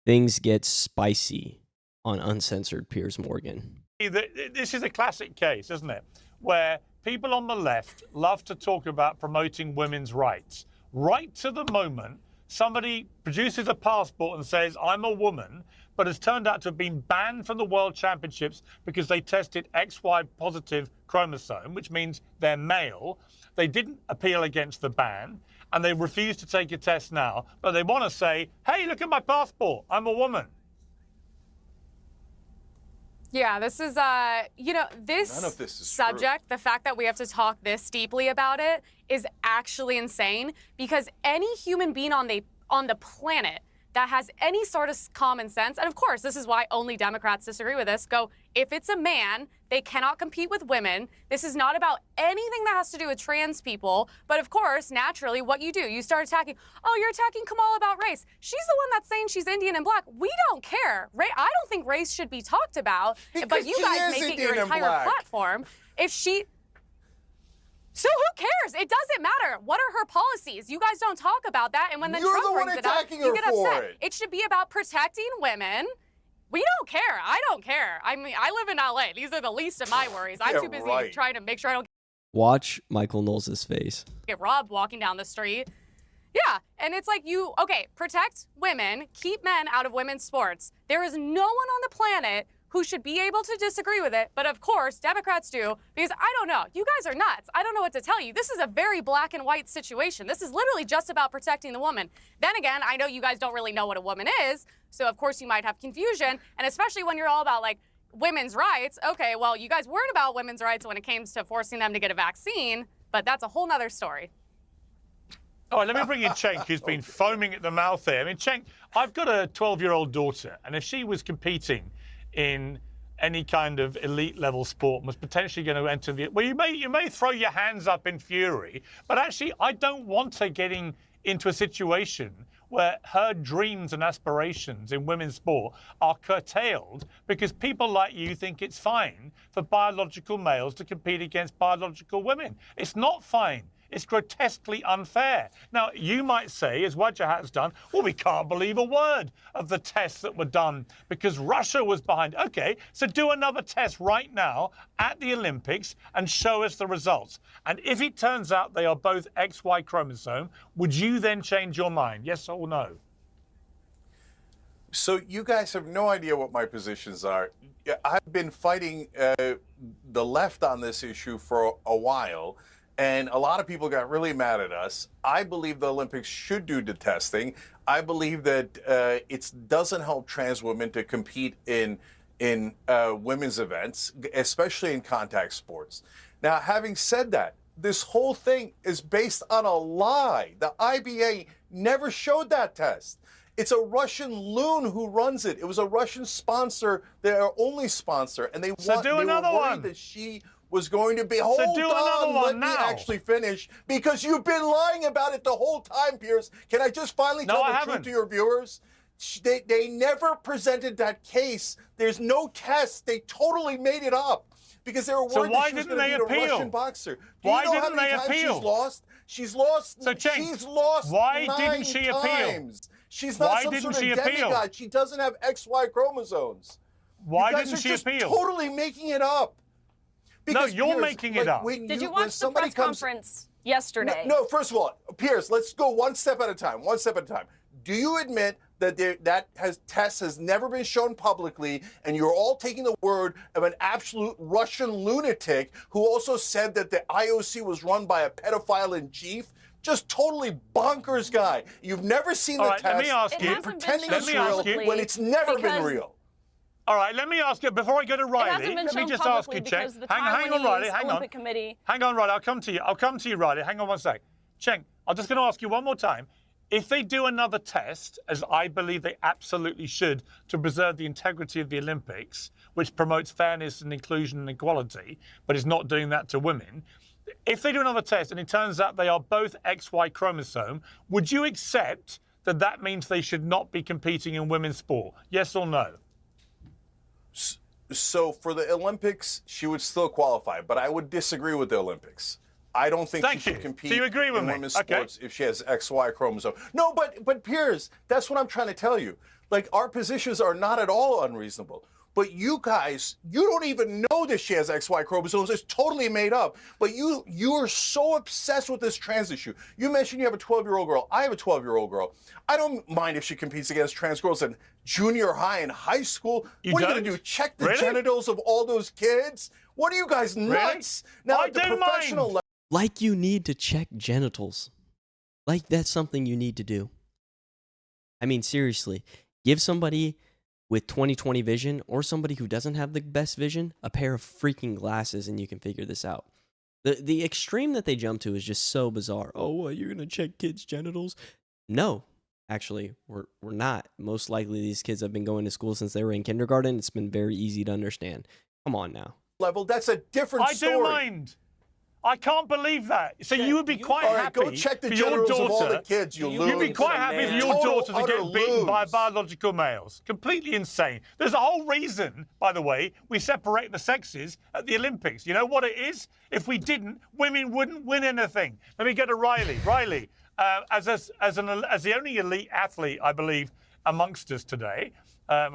Things get spicy on Uncensored Piers Morgan. This is a classic case, isn't it? Where people on the left love to talk about promoting women's rights. Right to the moment, somebody produces a passport and says, I'm a woman, but has turned out to have been banned from the World Championships because they tested XY positive chromosome, which means they're male. They didn't appeal against the ban, and they refuse to take a test now, but they want to say, hey, look at my passport, I'm a woman. Yeah, this is, this None of this is subject, true. the fact that we have to talk this deeply about it is actually insane, because any human being on the planet that has any sort of common sense, and of course, this is why only Democrats disagree with this, go, if it's a man, they cannot compete with women. This is not about anything that has to do with trans people. But of course, naturally, what you do, you start attacking, oh, you're attacking Kamal about race. She's the one that's saying she's Indian and black. We don't care. I don't think race should be talked about. Because but you guys make it your entire platform. So who cares? It doesn't matter. What are her policies? You guys don't talk about that. And when then Trump brings it up, you get upset. It should be about protecting women. We don't care. I don't care. I mean, I live in LA. These are the least of my worries. I'm too busy trying to make sure I don't Watch Michael Knowles' face. get robbed walking down the street. Yeah, and it's like protect women, keep men out of women's sports. There is no one on the planet who should be able to disagree with it, but of course, Democrats do, because I don't know. You guys are nuts. I don't know what to tell you. This is a very black and white situation. This is literally just about protecting the woman. Then again, I know you guys don't really know what a woman is, so of course you might have confusion, and especially when you're all about, like, women's rights. Okay, well, you guys weren't about women's rights when it came to forcing them to get a vaccine, but that's a whole nother story. All right, let me bring in Cenk, who's been foaming at the mouth here. I mean, Cenk, I've got a 12-year-old daughter, and if she was competing in any kind of elite level sport, was potentially going to enter the... Well, you may throw your hands up in fury, but actually I don't want her getting into a situation where her dreams and aspirations in women's sport are curtailed because people like you think it's fine for biological males to compete against biological women. It's not fine. It's grotesquely unfair. Now, you might say, as Wajahat has done, well, we can't believe a word of the tests that were done because Russia was behind. OK, so do another test right now at the Olympics and show us the results. And if it turns out they are both XY chromosome, would you then change your mind? Yes or no? So you guys have no idea what my positions are. I've been fighting the left on this issue for a while. And a lot of people got really mad at us. I believe the Olympics should do the testing. I believe that it doesn't help trans women to compete in women's events, especially in contact sports. Now, having said that, this whole thing is based on a lie. The IBA never showed that test. It's a Russian loon who runs it. It was a Russian sponsor, their only sponsor, and they were worried that she was going to be, hold on, let me actually finish, because you've been lying about it the whole time, Piers. Can I just finally tell the truth to your viewers? They never presented that case. There's no test. They totally made it up because they were worried that she was going to be a Russian boxer. Do you know how many times she's lost? She's lost. So, Cenk, she's lost why 9 didn't she appeal? times. She's not some sort of demigod. She doesn't have XY chromosomes. Why didn't she appeal? You're just totally making it up. Because no, you're making it up. Did you watch the press conference yesterday? No, first of all, Piers, let's go one step at a time. One step at a time. Do you admit that test has never been shown publicly, and you're all taking the word of an absolute Russian lunatic who also said that the IOC was run by a pedophile in chief? Just totally bonkers guy. You've never seen the test. Let me ask you. You're pretending it's real when it's never been real. All right, let me ask you, before I go to Riley, let me just ask you, Cenk. Hang on, Riley, hang on. Hang on, Riley, I'll come to you. I'll come to you, Riley. Hang on one sec. Cenk, I'm just going to ask you one more time. If they do another test, as I believe they absolutely should, to preserve the integrity of the Olympics, which promotes fairness and inclusion and equality, but is not doing that to women, if they do another test and it turns out they are both XY chromosome, would you accept that that means they should not be competing in women's sport? Yes or no? So for the Olympics, she would still qualify, but I would disagree with the Olympics. I don't think Thank she you. should compete So you agree with in me? women's Okay. sports if she has XY chromosome. No, but Piers, that's what I'm trying to tell you. Like, our positions are not at all unreasonable. But you guys, you don't even know that she has XY chromosomes. It's totally made up. But you are so obsessed with this trans issue. You mentioned you have a 12-year-old girl. I have a 12-year-old girl. I don't mind if she competes against trans girls in junior high and high school. What are you going to do? Check the genitals of all those kids? What are you guys nuts? Now, at the professional level. Like you need to check genitals. Like that's something you need to do. I mean, seriously, give somebody with 20/20 vision or somebody who doesn't have the best vision a pair of freaking glasses and you can figure this out. The extreme that they jump to is just so bizarre. Oh, well, you're going to check kids' genitals? No, actually, we're not. Most likely these kids have been going to school since they were in kindergarten. It's been very easy to understand. Come on now. Level, that's a different story. I do mind. I can't believe that. So you would be quite all right, happy go check the for your genitals of all the daughter. kids, you You'd be lose. quite happy if your Total, daughters are getting utter beaten by lose. biological males. Completely insane. There's a whole reason, by the way, we separate the sexes at the Olympics. You know what it is? If we didn't, women wouldn't win anything. Let me go to Riley. Riley, as the only elite athlete, I believe, amongst us today,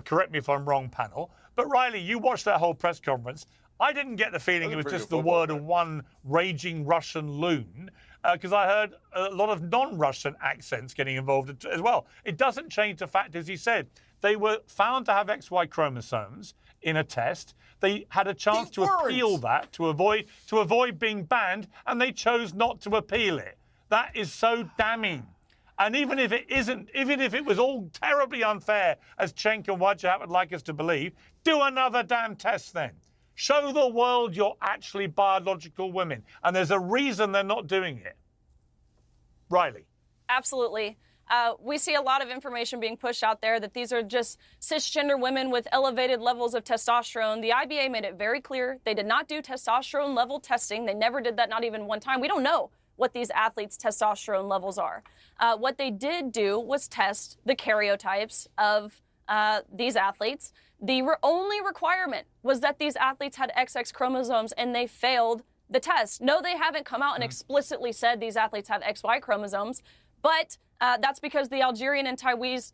correct me if I'm wrong, panel, but Riley, you watched that whole press conference. I didn't get the feeling it was just the word of one raging Russian loon, because I heard a lot of non-Russian accents getting involved as well. It doesn't change the fact, as he said, they were found to have XY chromosomes in a test. They had a chance to appeal that to avoid being banned, and they chose not to appeal it. That is so damning. And even if it isn't, even if it was all terribly unfair, as Cenk and Uygur would like us to believe, do another damn test then. Show the world you're actually biological women. And there's a reason they're not doing it. Riley. Absolutely. We see a lot of information being pushed out there that these are just cisgender women with elevated levels of testosterone. The IBA made it very clear they did not do testosterone level testing. They never did that, not even one time. We don't know what these athletes' testosterone levels are. What they did do was test the karyotypes of these athletes. The only requirement was that these athletes had XX chromosomes, and they failed the test. No, they haven't come out and explicitly said these athletes have XY chromosomes, but that's because the Algerian and Taiwanese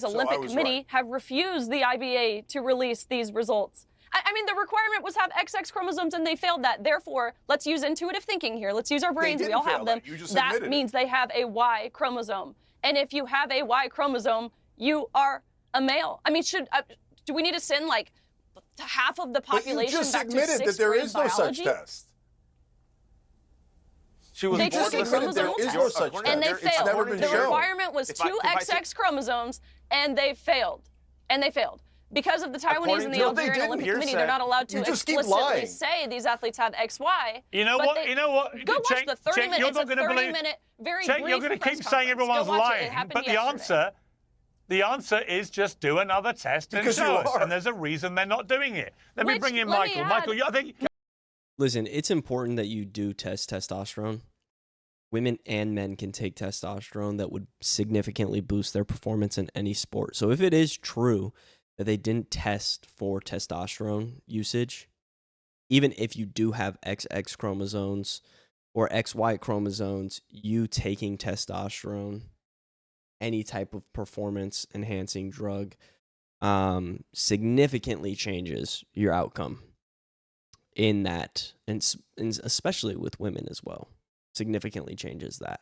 Olympic Committee have refused the IBA to release these results. I mean, the requirement was have XX chromosomes, and they failed that. Therefore, let's use intuitive thinking here. Let's use our brains. We all have them. That means they have a Y chromosome. And if you have a Y chromosome, you are a male. I mean, do we need to send like half of the population back to 6th grade biology? But you just admitted that there is no such test. She was they just admitted there is no such test. And they failed. It's never been the shown. requirement was two XX chromosomes, and they failed. And they failed. Because of the Taiwanese and the Algerian Olympic Committee, they're not allowed to explicitly say these athletes have XY. You know what? You know what? Go watch the 30-minute. It's a 30-minute, very brief You're going to keep press saying everyone's lying, but yesterday. the answer is just do another test and show us. And there's a reason they're not doing it. Let me bring in Michael. Michael, I think. Listen, it's important that you do test testosterone. Women and men can take testosterone that would significantly boost their performance in any sport. So if it is true that they didn't test for testosterone usage, even if you do have XX chromosomes or XY chromosomes, you taking testosterone, any type of performance enhancing drug, significantly changes your outcome in that, and especially with women as well, significantly changes that.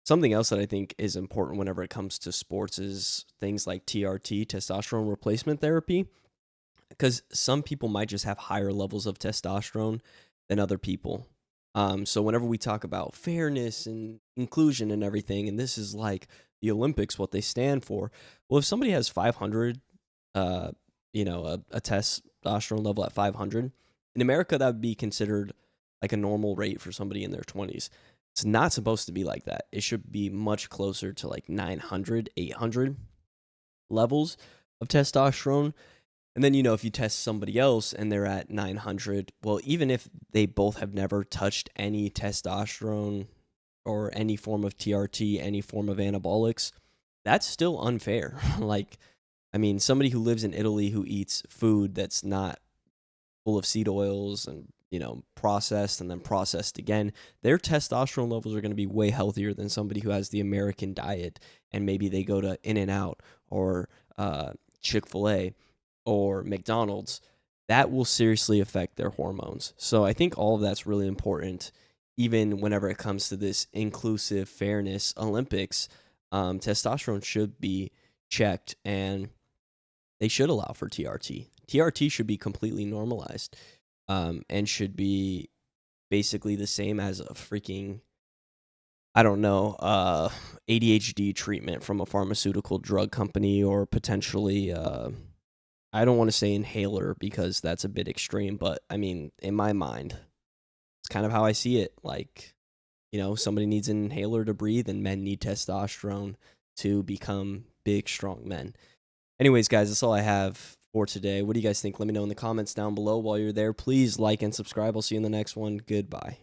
Something else that I think is important whenever it comes to sports is things like TRT, testosterone replacement therapy, because some people might just have higher levels of testosterone than other people. So whenever we talk about fairness and inclusion and everything, and this is like the Olympics, what they stand for. Well, if somebody has 500, a testosterone level at 500, in America, that would be considered like a normal rate for somebody in their 20s. It's not supposed to be like that. It should be much closer to like 900, 800 levels of testosterone. And then, if you test somebody else and they're at 900, well, even if they both have never touched any testosterone or any form of TRT, any form of anabolics, that's still unfair. Somebody who lives in Italy who eats food that's not full of seed oils and processed and then processed again, their testosterone levels are going to be way healthier than somebody who has the American diet and maybe they go to In-N-Out or Chick-fil-A or McDonald's. That will seriously affect their hormones. So I think all of that's really important, even whenever it comes to this inclusive fairness Olympics. Testosterone should be checked and they should allow for TRT. TRT should be completely normalized. And should be basically the same as a freaking, I don't know, ADHD treatment from a pharmaceutical drug company, or potentially, I don't want to say inhaler because that's a bit extreme, but I mean, in my mind, it's kind of how I see it. Like, somebody needs an inhaler to breathe, and men need testosterone to become big, strong men. Anyways, guys, that's all I have for today. What do you guys think? Let me know in the comments down below. While you're there, please like and subscribe. I'll see you in the next one. Goodbye.